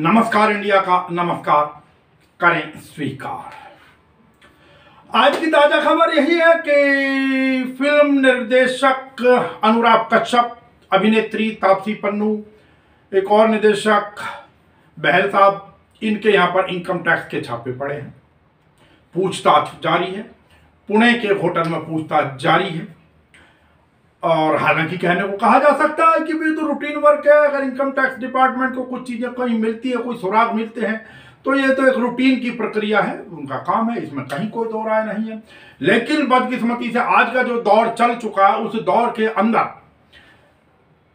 नमस्कार इंडिया का नमस्कार करें स्वीकार। आज की ताजा खबर यही है कि फिल्म निर्देशक अनुराग कश्यप, अभिनेत्री तापसी पन्नू, एक और निर्देशक बहल साहब, इनके यहां पर इनकम टैक्स के छापे पड़े हैं। पूछताछ जारी है, पुणे के होटल में पूछताछ जारी है। और हालांकि कहने को कहा जा सकता है कि भी तो रूटीन वर्क है, अगर इनकम टैक्स डिपार्टमेंट को कुछ चीजें कहीं मिलती है, कोई सुराग मिलते हैं, तो ये तो एक रूटीन की प्रक्रिया है, उनका काम है, इसमें कहीं कोई दो राय नहीं है। लेकिन बदकिस्मती से आज का जो दौर चल चुका है, उस दौर के अंदर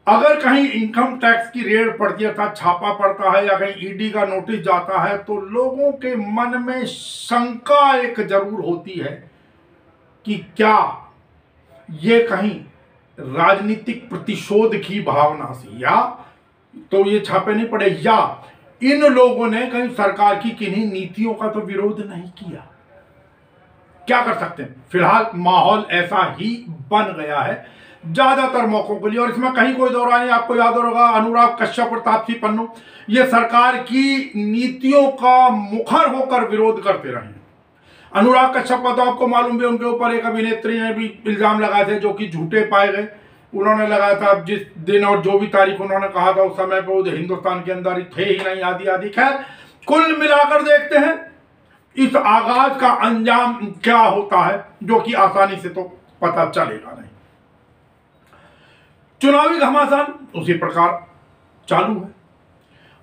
अगर कहीं इनकम टैक्स की रेड पड़ती है, अर्थात छापा पड़ता है या कहीं ईडी का नोटिस जाता है, तो लोगों के मन में शंका एक जरूर होती है कि क्या ये कहीं राजनीतिक प्रतिशोध की भावना से, या तो ये छापे नहीं पड़े, या इन लोगों ने कहीं सरकार की किन्हीं नीतियों का तो विरोध नहीं किया। क्या कर सकते हैं, फिलहाल माहौल ऐसा ही बन गया है ज्यादातर मौकों के लिए। और इसमें कहीं कोई दो राय नहीं। आपको याद होगा, अनुराग कश्यप और तापसी पन्नू ये सरकार की नीतियों का मुखर होकर विरोध करते रहे। अनुराग कश्यप का तो आपको मालूम भी, उनके ऊपर एक अभिनेत्री ने भी इल्जाम लगाए थे जो कि झूठे पाए गए। उन्होंने लगाया था जिस दिन और जो भी तारीख उन्होंने कहा था उस समय पर वो हिंदुस्तान के अंदर थे ही नहीं, आदि आदि। खैर, कुल मिलाकर देखते हैं इस आगाज का अंजाम क्या होता है, जो कि आसानी से तो पता चलेगा नहीं। चुनावी घमासान उसी प्रकार चालू है,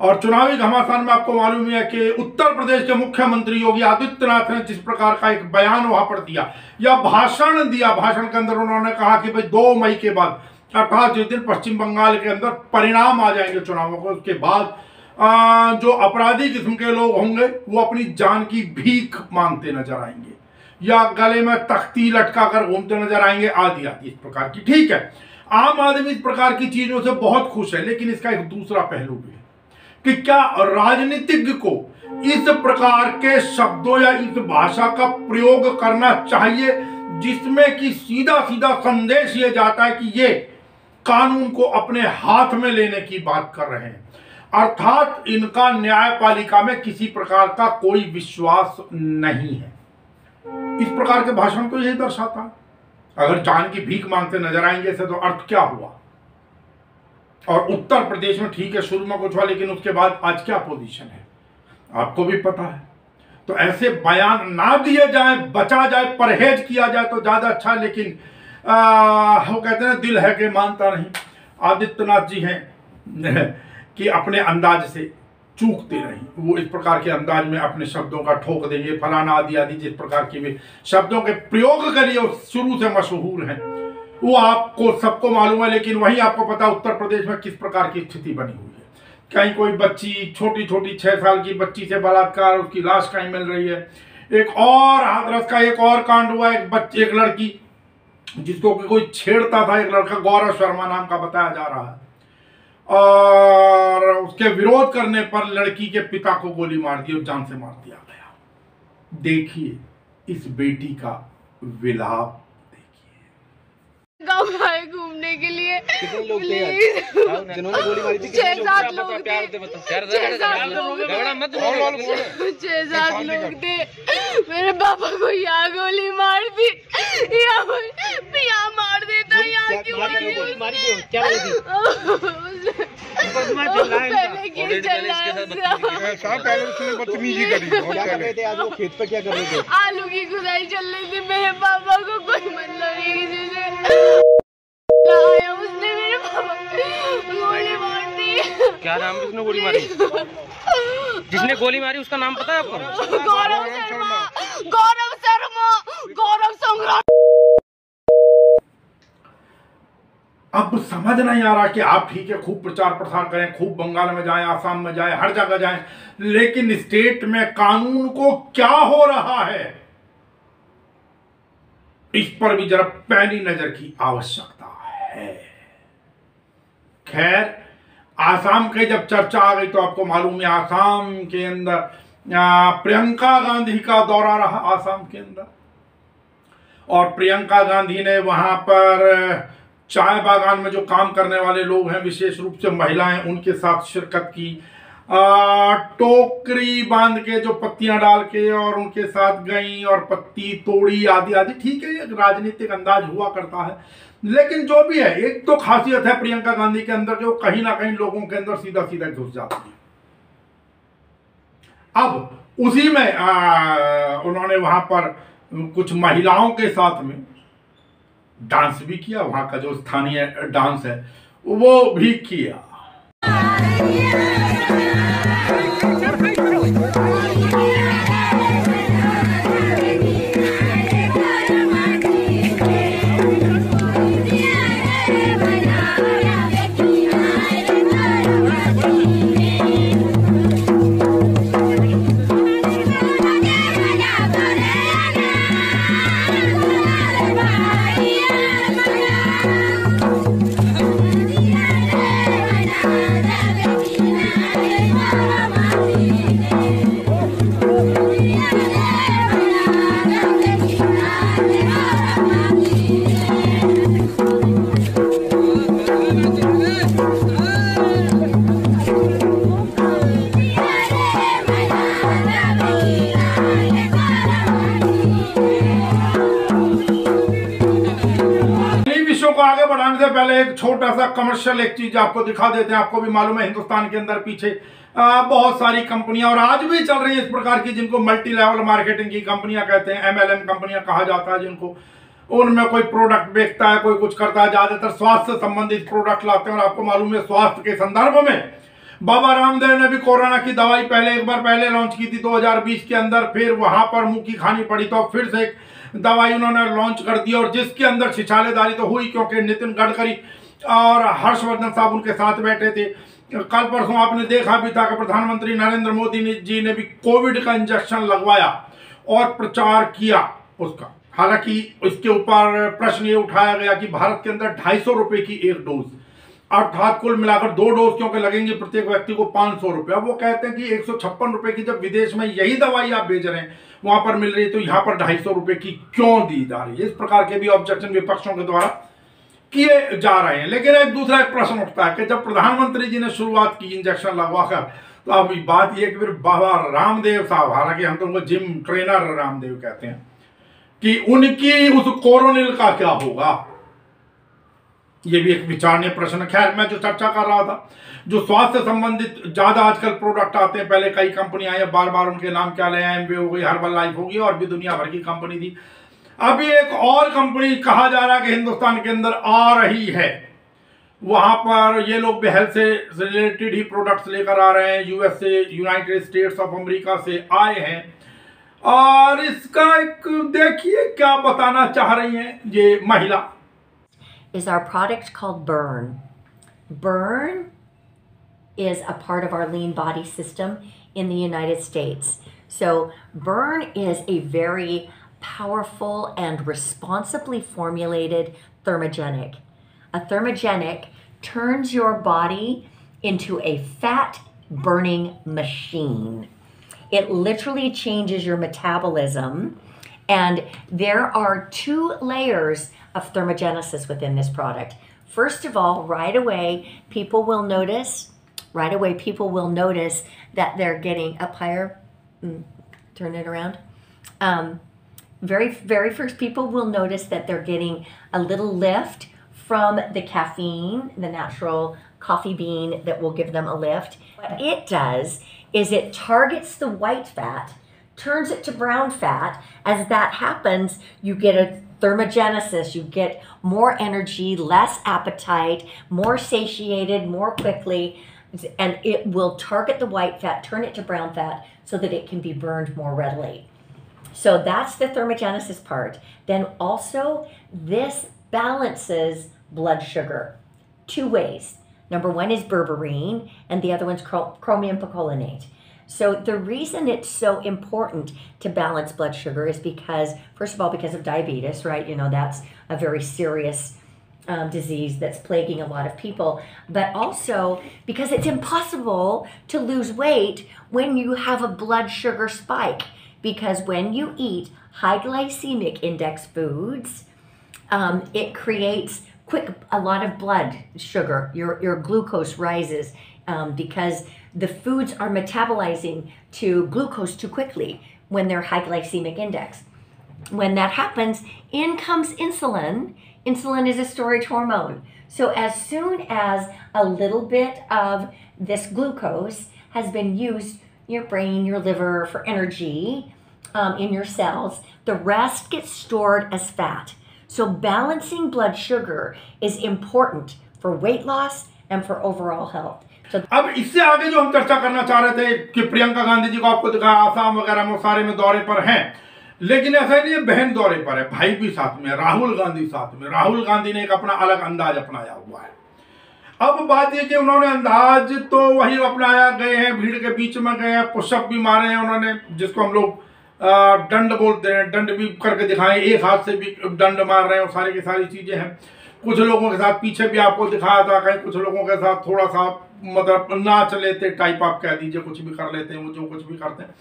और चुनावी घमासान में आपको मालूम है कि उत्तर प्रदेश के मुख्यमंत्री योगी आदित्यनाथ ने जिस प्रकार का एक बयान वहां पर दिया या भाषण दिया, भाषण के अंदर उन्होंने कहा कि भाई 2 मई के बाद, अर्थात जिस दिन पश्चिम बंगाल के अंदर परिणाम आ जाएंगे चुनावों को, उसके बाद जो अपराधी किस्म के लोग होंगे वो अपनी जान की भीख मांगते नजर आएंगे या गले में तख्ती लटका कर घूमते नजर आएंगे, आदि आदि इस प्रकार की। ठीक है, आम आदमी इस प्रकार की चीजों से बहुत खुश है, लेकिन इसका एक दूसरा पहलू भी है कि क्या राजनीतिज्ञ को इस प्रकार के शब्दों या इस भाषा का प्रयोग करना चाहिए जिसमें कि सीधा सीधा संदेश ये जाता है कि ये कानून को अपने हाथ में लेने की बात कर रहे हैं, अर्थात इनका न्यायपालिका में किसी प्रकार का कोई विश्वास नहीं है। इस प्रकार के भाषण को यही दर्शाता है। अगर जान की भीख मांगते नजर आएंगे से तो अर्थ क्या हुआ। और उत्तर प्रदेश में ठीक है शुरू में कुछ हुआ, लेकिन उसके बाद आज क्या पोजीशन है आपको भी पता है। तो ऐसे बयान ना दिए जाए, बचा जाए, परहेज किया जाए तो ज्यादा अच्छा। लेकिन वो कहते हैं दिल है कि मानता नहीं। आदित्यनाथ जी हैं कि अपने अंदाज से चूकते नहीं, वो इस प्रकार के अंदाज में अपने शब्दों का ठोक देंगे, फलाना आदि आदि, जिस प्रकार के भी शब्दों के प्रयोग के लिए शुरू से मशहूर हैं, वो आपको सबको मालूम है। लेकिन वही आपको पता उत्तर प्रदेश में किस प्रकार की स्थिति बनी हुई है। कहीं कोई बच्ची, छोटी छोटी 6 साल की बच्ची से बलात्कार, उसकी लाश कहीं मिल रही है। एक और हाथरस का एक और कांड हुआ, एक लड़की जिसको कोई छेड़ता था, एक लड़का गौरव शर्मा नाम का बताया जा रहा है, और उसके विरोध करने पर लड़की के पिता को गोली मार दी और जान से मार दिया गया। देखिए इस बेटी का विलाप, गाँव आए घूमने के लिए। कितने लोग थे जिन्होंने गोली मारी थी? 6-7 लोग थे। 6-7 लोग थे। मेरे पापा को यहाँ गोली मार दी, यहाँ मार देता, यहाँ क्यों मारी थी? क्या बोली थी? पहले उसने बदतमीजी करी। क्या कर रहे थे आज वो खेत पर, क्या कर रहे थे? आलू की खुदाई चल रही थी। मेरे पापा को कोई मतलब नहीं, किसी से आया, उसने मेरे पापा गोली मार दी। क्या नाम है उसने गोली मारी? जिसने गोली मारी उसका नाम पता है आपको? गौरव शर्मा। गौरव शर्मा, गौरव संग्राम। अब समझ नहीं आ रहा कि आप ठीक है खूब प्रचार प्रसार करें, खूब बंगाल में जाएं, आसाम में जाएं, हर जगह जाएं, लेकिन स्टेट में कानून को क्या हो रहा है इस पर भी जरा पैनी नजर की आवश्यकता है। खैर, आसाम के जब चर्चा आ गई तो आपको मालूम है आसाम के अंदर प्रियंका गांधी का दौरा रहा आसाम के अंदर, और प्रियंका गांधी ने वहां पर चाय बागान में जो काम करने वाले लोग हैं, विशेष रूप से महिलाएं, उनके साथ शिरकत की। टोकरी बांध के जो पत्तियां डाल के और उनके साथ गई और पत्ती तोड़ी आदि आदि, ठीक है, एक राजनीतिक अंदाज हुआ करता है। लेकिन जो भी है, एक तो खासियत है प्रियंका गांधी के अंदर कि वो कहीं ना कहीं लोगों के अंदर सीधा सीधा घुस जाती है। अब उसी में उन्होंने वहां पर कुछ महिलाओं के साथ में डांस भी किया, वहां का जो स्थानीय डांस है वो भी किया। को आगे बढ़ाने से पहले एक छोटा सा कमर्शियल एक चीज आपको दिखा देते हैं। आपको भी मालूम है हिंदुस्तान के अंदर पीछे बहुत सारी कंपनियां और आज भी चल रही है इस प्रकार की, जिनको मल्टी लेवल मार्केटिंग की कंपनियां कहते हैं, MLM कंपनियां कहा जाता है, जिनको उनमें कोई प्रोडक्ट बेचता है, कोई कुछ करता है, ज्यादातर स्वास्थ्य से संबंधित प्रोडक्ट लाते हैं। और आपको मालूम है स्वास्थ्य के संदर्भ में बाबा रामदेव ने भी कोरोना की दवाई एक बार पहले लॉन्च की थी 2020 के अंदर, फिर वहां पर मुंह की खानी पड़ी तो फिर से एक दवाई उन्होंने लॉन्च कर दी और जिसके अंदर छिछालेदारी तो हुई क्योंकि नितिन गडकरी और हर्षवर्धन साहब उनके साथ बैठे थे। कल परसों आपने देखा भी था कि प्रधानमंत्री नरेंद्र मोदी जी ने भी कोविड का इंजेक्शन लगवाया और प्रचार किया उसका। हालांकि इसके ऊपर प्रश्न ये उठाया गया कि भारत के अंदर 250 रुपए की एक डोज, अर्थात कुल मिलाकर 2 डोज क्योंकि लगेंगे प्रत्येक व्यक्ति को 500 रुपये। अब वो कहते हैं कि 156 रुपए की जब विदेश में यही दवाई आप बेच रहे हैं वहां पर मिल रही है तो यहाँ पर 250 रुपए की क्यों दी जा रही है। इस प्रकार के भी ऑब्जेक्शन विपक्षों के द्वारा किए जा रहे हैं। लेकिन एक दूसरा एक प्रश्न उठता है कि जब प्रधानमंत्री जी ने शुरुआत की इंजेक्शन लगवाकर, तो अब बात यह कि फिर बाबा रामदेव साहब, हालांकि हम तो उनको जिम ट्रेनर रामदेव कहते हैं, कि उनकी उस कोरोनिल का क्या होगा, ये भी एक विचारणीय प्रश्न। खैर, मैं जो चर्चा कर रहा था, जो स्वास्थ्य संबंधित ज्यादा आजकल प्रोडक्ट आते हैं, पहले कई कंपनियां आई, बार बार उनके नाम क्या ले, एमवे हो गई, हर्बल लाइफ होगी और भी दुनिया भर की कंपनी थी। अभी एक और कंपनी कहा जा रहा है कि हिंदुस्तान के अंदर आ रही है, वहां पर ये लोग भी हेल्थ से रिलेटेड ही प्रोडक्ट्स लेकर आ रहे हैं, यूएस से, यूनाइटेड स्टेट्स ऑफ अमेरिका से आए हैं। और इसका एक देखिए क्या बताना चाह रही हैं ये महिला। Is our product called Burn. Burn is a part of our lean body system in the United States. So Burn is a very powerful and responsibly formulated thermogenic. A thermogenic turns your body into a fat burning machine. It literally changes your metabolism, and there are 2 layers of thermogenesis within this product. First of all, right away people will notice that they're getting up higher. Turn it around. Very first, people will notice that they're getting a little lift from the caffeine, the natural coffee bean that will give them a lift. What it does is it targets the white fat, turns it to brown fat. As that happens, you get a thermogenesis, you get more energy, less appetite, more satiated more quickly, and it will target the white fat, turn it to brown fat so that it can be burned more readily. So that's the thermogenesis part. Then also, this balances blood sugar 2 ways. Number 1 is berberine, and the other one's chromium picolinate. So the reason it's so important to balance blood sugar is because, first of all, because of diabetes, right? You know, that's a very serious disease that's plaguing a lot of people, but also because it's impossible to lose weight when you have a blood sugar spike. Because when you eat high glycemic index foods, it creates a lot of blood sugar, your glucose rises because the foods are metabolizing to glucose too quickly when they're high glycemic index. When that happens, in comes insulin. Insulin is a storage hormone. So as soon as a little bit of this glucose has been used, your brain, your liver, for energy in your cells, the rest gets stored as fat. So balancing blood sugar is important for weight loss and for overall health. So अब इससे आगे जो हम चर्चा करना चाह रहे थे कि प्रियंका गांधी जी को आपको दिखाया आसाम वगैरह में सारे में दौरे पर हैं, लेकिन ऐसा नहीं है, बहन दौरे पर है, भाई भी साथ में, राहुल गांधी साथ में। राहुल गांधी ने एक अपना अलग अंदाज अपनाया हुआ है। अब बात यह कि उन्होंने अंदाज तो वही अपनाया, गए हैं भीड़ के बीच में, गए हैं, पुशअप भी मारे हैं उन्होंने, जिसको हम लोग दंड बोलते हैं, दंड भी करके दिखाएं, एक हाथ से भी दंड मार रहे हैं, और सारी की सारी चीजें हैं। कुछ लोगों के साथ पीछे भी आपको दिखाया था, कहीं कुछ लोगों के साथ थोड़ा सा मतलब नाच लेते टाइप, आप कह दीजिए, कुछ भी कर लेते हैं वो, जो कुछ भी करते हैं।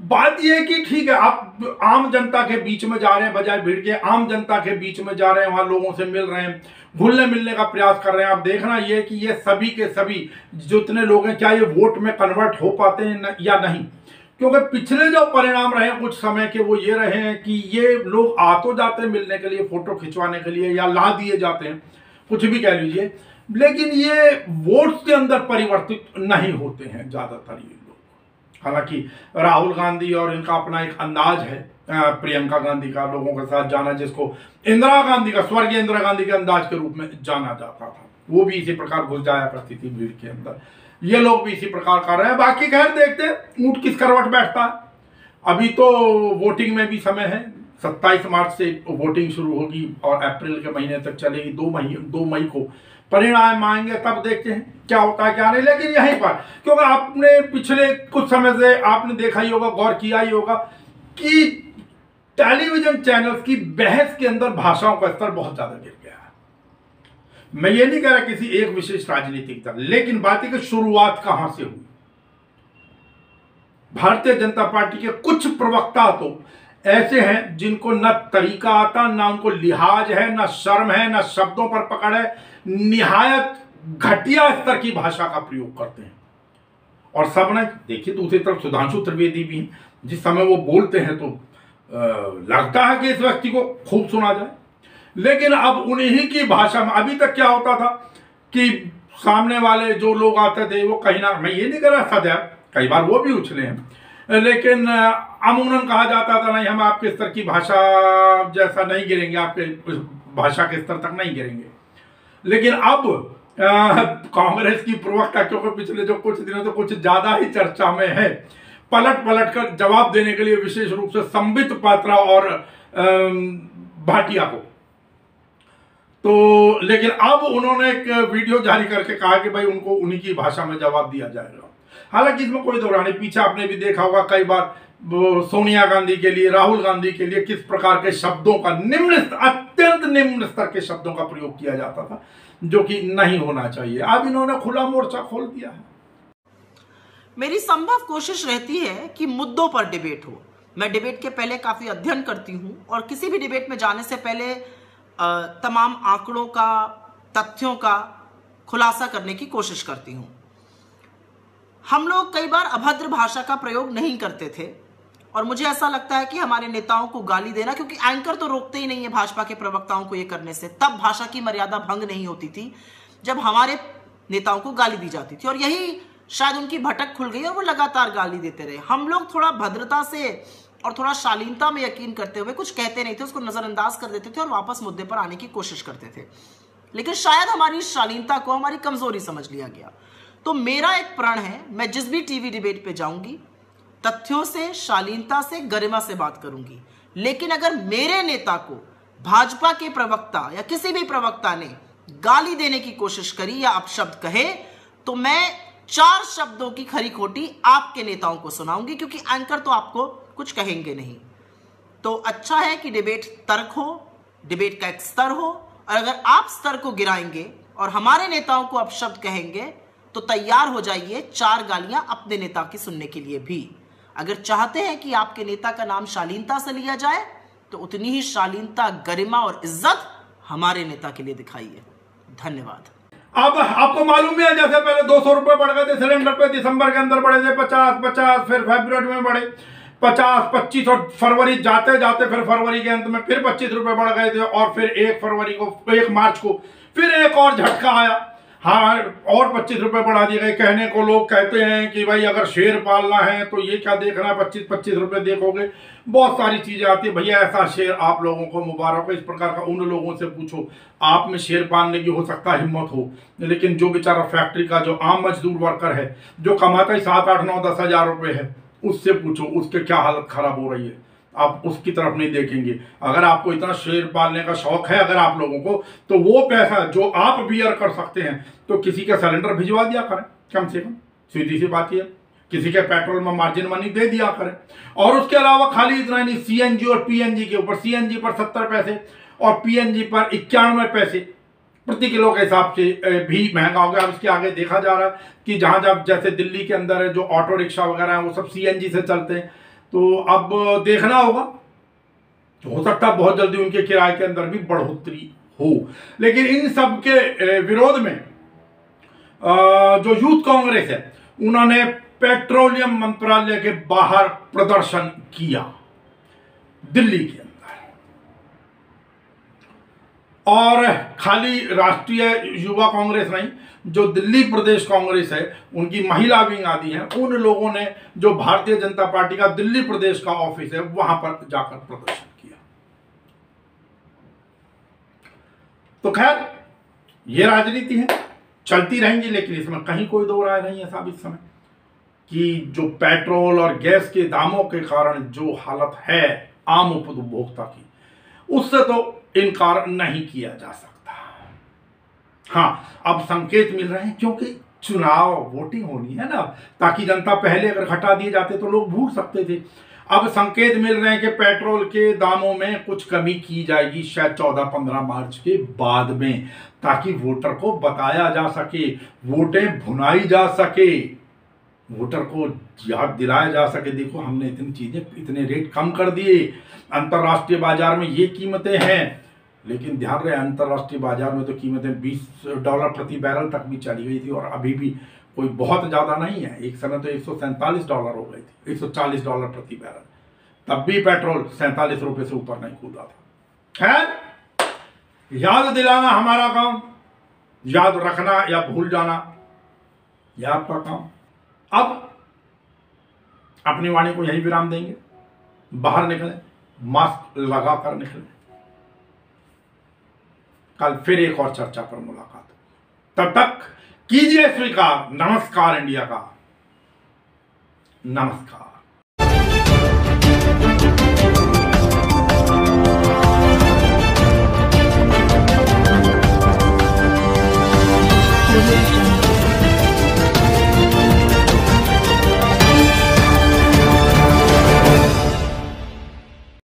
बात यह है कि ठीक है, आप आम जनता के बीच में जा रहे हैं, बजाय भीड़ के आम जनता के बीच में जा रहे हैं, वहां लोगों से मिल रहे हैं, घुलने मिलने का प्रयास कर रहे हैं। आप देखना ये कि ये सभी के सभी जितने लोग हैं, क्या ये वोट में कन्वर्ट हो पाते हैं या नहीं, क्योंकि पिछले जो परिणाम रहे कुछ समय के वो ये रहे हैं कि ये लोग आ तो जाते हैं मिलने के लिए, फोटो खिंचवाने के लिए, या ला दिए जाते हैं, कुछ भी कह लीजिए, लेकिन ये वोट्स के अंदर परिवर्तित नहीं होते हैं ज्यादातर ये लोग। हालांकि राहुल गांधी और इनका अपना एक अंदाज है, प्रियंका गांधी का लोगों के साथ जाना, जिसको इंदिरा गांधी का, स्वर्गीय इंदिरा गांधी के अंदाज के रूप में जाना जाता था, वो भी इसी प्रकार घुस जाया करती थी भीड़ के अंदर। ये लोग भी इसी प्रकार कर रहे हैं। बाकी खैर देखते हैं ऊंट किस करवट बैठता है। अभी तो वोटिंग में भी समय है, 27 मार्च से वोटिंग शुरू होगी और अप्रैल के महीने तक चलेगी। 2 मई को परिणाम आएंगे, तब देखते हैं क्या होता है क्या नहीं। लेकिन यहीं पर, क्योंकि आपने पिछले कुछ समय से आपने देखा ही होगा, गौर किया ही होगा कि टेलीविजन चैनल्स की बहस के अंदर भाषाओं का स्तर बहुत ज्यादा गिर गया है। मैं ये नहीं कह रहा किसी एक विशेष राजनीतिक दल, लेकिन बात है कि शुरुआत कहां से हुई। भारतीय जनता पार्टी के कुछ प्रवक्ता तो ऐसे हैं जिनको न तरीका आता, ना उनको लिहाज है, ना शर्म है, ना शब्दों पर पकड़ है, निहायत घटिया स्तर की भाषा का प्रयोग करते हैं। और सब ने देखिए, दूसरी तरफ सुधांशु त्रिवेदी भी, जिस समय वो बोलते हैं तो लगता है कि इस व्यक्ति को खूब सुना जाए, लेकिन अब उन्हीं की भाषा में। अभी तक क्या होता था कि सामने वाले जो लोग आते थे वो कहीं ना, मैं ये नहीं कर रहा सदैव, कई बार वो भी उछले हैं, लेकिन अमूमन कहा जाता था नहीं, हम आपके स्तर की भाषा जैसा नहीं गिरेंगे, आपके भाषा के स्तर तक नहीं गिरेंगे। लेकिन अब कांग्रेस की प्रवक्ता, क्योंकि पिछले जो कुछ दिनों से कुछ ज्यादा ही चर्चा में है, पलट कर जवाब देने के लिए विशेष रूप से संबित पात्रा और भाटिया को, तो लेकिन अब उन्होंने एक वीडियो जारी करके कहा कि भाई उनको उन्हीं की भाषा में जवाब दिया जाएगा। हालांकि इसमें कोई दौरान नहीं, पीछे आपने भी देखा होगा कई बार सोनिया गांधी के लिए, राहुल गांधी के लिए किस प्रकार के शब्दों का, अत्यंत निम्न स्तर के शब्दों का प्रयोग किया जाता था, जो कि नहीं होना चाहिए। अब इन्होंने खुला मोर्चा खोल दिया है। मेरी संभव कोशिश रहती है कि मुद्दों पर डिबेट हो। मैं डिबेट के पहले काफी अध्ययन करती हूं और किसी भी डिबेट में जाने से पहले तमाम आंकड़ों का, तथ्यों का खुलासा करने की कोशिश करती हूं। हम लोग कई बार अभद्र भाषा का प्रयोग नहीं करते थे और मुझे ऐसा लगता है कि हमारे नेताओं को गाली देना, क्योंकि एंकर तो रोकते ही नहीं है भाजपा के प्रवक्ताओं को ये करने से, तब भाषा की मर्यादा भंग नहीं होती थी जब हमारे नेताओं को गाली दी जाती थी, और यही शायद उनकी भटक खुल गई और वो लगातार गाली देते रहे। हम लोग थोड़ा भद्रता से और थोड़ा शालीनता में यकीन करते हुए कुछ कहते नहीं थे, उसको नजरअंदाज कर देते थे और वापस मुद्दे पर आने की कोशिश करते थे। लेकिन शायद हमारी शालीनता को हमारी कमजोरी समझ लिया गया। तो मेरा एक प्रण है, मैं जिस भी टीवी डिबेट पे जाऊंगी तथ्यों से, शालीनता से, गरिमा से बात करूंगी। लेकिन अगर मेरे नेता को भाजपा के प्रवक्ता या किसी भी प्रवक्ता ने गाली देने की कोशिश करी या अपशब्द कहे, तो मैं 4 शब्दों की खरी खोटी आपके नेताओं को सुनाऊंगी, क्योंकि एंकर तो आपको कुछ कहेंगे नहीं। तो अच्छा है कि डिबेट तर्क हो, डिबेट का एक स्तर हो, और अगर आप स्तर को गिराएंगे और हमारे नेताओं को अपशब्द कहेंगे तो तैयार हो जाइए 4 गालियां अपने नेता की सुनने के लिए भी। अगर चाहते हैं कि आपके नेता का नाम शालीनता से लिया जाए तो उतनी ही शालीनता, गरिमा और इज्जत हमारे नेता के लिए दिखाइए। धन्यवाद। अब आपको मालूम है जैसे पहले 200 रुपए बढ़ गए थे सिलेंडर पे, दिसंबर के अंदर बढ़े थे 50, फिर फरवरी में बढ़े 50, 25 और फरवरी जाते जाते फिर फरवरी के अंत में फिर 25 रुपए बढ़ गए थे और फिर 1 मार्च को फिर एक और झटका आया, हाँ और 25 रुपए बढ़ा दिए गए। कहने को लोग कहते हैं कि भाई अगर शेर पालना है तो ये क्या देखना है 25-25 रुपए देखोगे, बहुत सारी चीजें आती है। भैया ऐसा शेर आप लोगों को मुबारक हो, इस प्रकार का उन लोगों से पूछो आप में शेर पालने की हो सकता है हिम्मत हो, लेकिन जो बेचारा फैक्ट्री का जो आम मजदूर वर्कर है जो कमाता ही 7, 8, 9, 10 हजार रुपए है, उससे पूछो उसके क्या हालत खराब हो रही है। आप उसकी तरफ नहीं देखेंगे। अगर आपको इतना शेर पालने का शौक है अगर आप लोगों को, तो वो पैसा जो आप बियर कर सकते हैं तो किसी का सिलेंडर भिजवा दिया करें, कम से कम सीधी सी बात है। किसी के पेट्रोल में मार्जिन मनी दे दिया करें। और उसके अलावा खाली इतना नहीं, सीएनजी और पीएनजी के ऊपर, सीएनजी पर 70 पैसे और पीएनजी पर 91 पैसे प्रति किलो के हिसाब से भी महंगा हो गया। अब इसके आगे देखा जा रहा है कि जहां जब जैसे दिल्ली के अंदर जो ऑटो रिक्शा वगैरह है वो सब सीएनजी से चलते हैं, तो अब देखना होगा, हो सकता है बहुत जल्दी उनके किराए के अंदर भी बढ़ोतरी हो। लेकिन इन सब के विरोध में जो यूथ कांग्रेस है उन्होंने पेट्रोलियम मंत्रालय के बाहर प्रदर्शन किया दिल्ली के अंदर। और खाली राष्ट्रीय युवा कांग्रेस नहीं, जो दिल्ली प्रदेश कांग्रेस है उनकी महिला विंग आदि है, उन लोगों ने जो भारतीय जनता पार्टी का दिल्ली प्रदेश का ऑफिस है वहां पर जाकर प्रदर्शन किया। तो खैर ये राजनीति है, चलती रहेंगी, लेकिन इसमें कहीं कोई दो राय नहीं है साहब इस समय कि जो पेट्रोल और गैस के दामों के कारण जो हालत है आम उपभोक्ता की, उससे तो इनकार नहीं किया जा सकता। हाँ, अब संकेत मिल रहे हैं क्योंकि चुनाव वोटिंग होनी है ना, ताकि जनता पहले अगर हटा दिए जाते तो लोग भूल सकते थे। अब संकेत मिल रहे हैं कि पेट्रोल के दामों में कुछ कमी की जाएगी शायद 14-15 मार्च के बाद में, ताकि वोटर को बताया जा सके, वोटें भुनाई जा सके, वोटर को याद दिलाया जा सके देखो हमने इतनी चीजें, इतने रेट कम कर दिए, अंतर्राष्ट्रीय बाजार में ये कीमतें हैं। लेकिन ध्यान रहे अंतर्राष्ट्रीय बाजार में तो कीमतें $20 प्रति बैरल तक भी चली गई थी और अभी भी कोई बहुत ज्यादा नहीं है। एक समय तो $147 हो गई थी, $140 प्रति बैरल, तब भी पेट्रोल 47 रुपए से ऊपर नहीं कूदा था। खैर, याद दिलाना हमारा काम, याद रखना या भूल जाना यह आपका काम। अब अपनी वाणी को यही विराम देंगे, बाहर निकलें, मास्क लगाकर निकलें। कल फिर एक और चर्चा पर मुलाकात हो, तब तक कीजिए स्वीकार नमस्कार इंडिया का। नमस्कार।